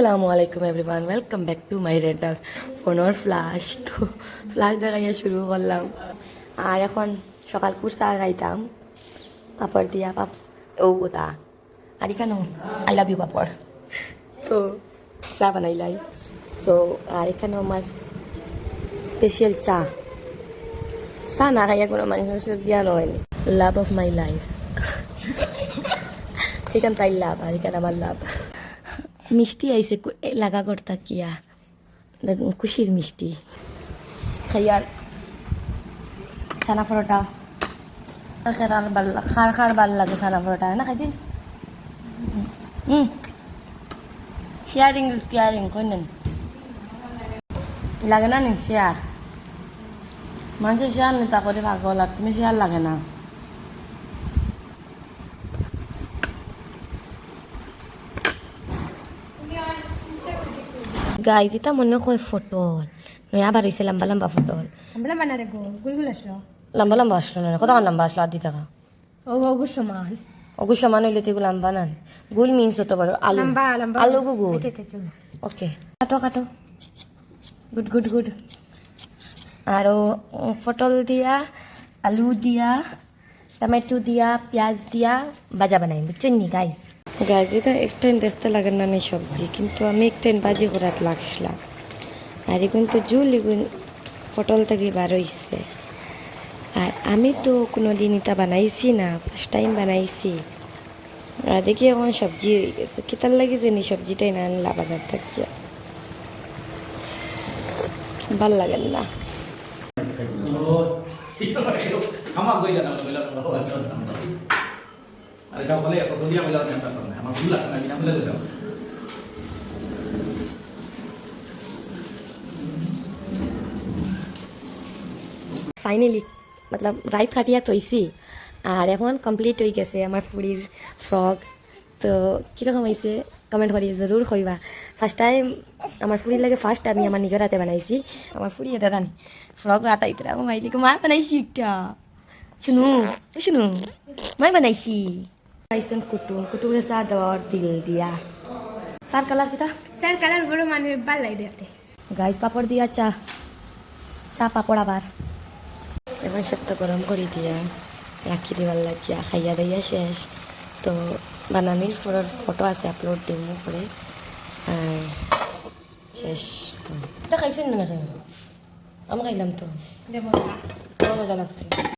আসসালামু আলাইকুম everyone, welcome back to my rental phone or flash. তো ফ্লাশ দেখাইয়া শুরু করলাম। আর এখন সকাল চা খাইতাম পাপড় দিয়া ও ওটা আর এখানে আই লাভ ইউ পাপড়। তো চা বানাইলাই। সো আর এখানে আমার স্পেশাল চা না খাইয়া কোনো মানুষের বিয়া হয়নি। Love of my life. এখান তাই লাভ আর এখানে আমার লাভ। মিষ্টি আইসে লাগা করতা কিয়া দেখুন খুশির মিষ্টি খাইয়ার ছানা পরোটা খার ভাল লাগে ছানা পরোটা না খাইতেন শেয়ারিং ইজ কেয়ারিং কইনেন লাগে না নি শেয়ার মানুষের শেয়ার নিতা করে পাগল আর তুমি শেয়ার লাগে না গাইজ এটা মনে হয় ফটল নয় আবার হয়েছে লম্বা লম্বা ফটল লম্বা লম্বা আসলো না কত লম্বা আসলো আদি টাকা অগুর সমান হইলে তো লম্বা নান গুল মিন্স হতে পারো আলু আলু গুল ওকে কাটো কাটো গুড গুড গুড আরও ফটল দিয়া আলু দিয়া টমেটো দিয়া পেঁয়াজ দিয়া বাজা বানাই বুঝছেন নি গাইজ গাইজ এটা একটাইন দেখতে লাগে না নি সবজি কিন্তু আমি একটাইন বাজি করাত লাগছিলাম আর এগুন তো জুল এগুন পটল থেকে বার হইছে আর আমি তো কোনো দিন এটা বানাইছি না ফার্স্ট টাইম বানাইছি আর দেখি এখন সবজি হয়ে গেছে কিতার লাগিছে নি সবজিটাই না আনলা বাজার থাকিয়া ভাল লাগেন না ফাইনালি মতলব রাইত কাটিয়া থইছি আর এখন কমপ্লিট হয়ে গেছে আমার ফুড়ির ফ্রক তো কীরকম হয়েছে কমেন্ট করি জরুর কইবা ফার্স্ট টাইম আমার ফুড়ির লাগে ফার্স্ট আমি আমার নিজের হাতে বানাইছি আমার ফুড়ি এটা রানি ফ্রক আতাইতে আমার মাইলিকে মা বানাইছি একটা শুনু শুনু মাই বানাইছি পাইছন কুটুরে চা দেওয়ার দিল দিয়া চার কালার কিতা চার কালার বড় মানে ভাল লাগে দেখতে গাইস পাপড় দিয়া চা পাপড় আবার এখন সত্য গরম করে দিয়া রাখি দিবার লাগিয়া খাইয়া দাইয়া শেষ তো বানানির ফটো আছে আপলোড দিম পরে শেষ এটা খাইছেন না খাই আমি খাইলাম তো দেবো মজা লাগছে।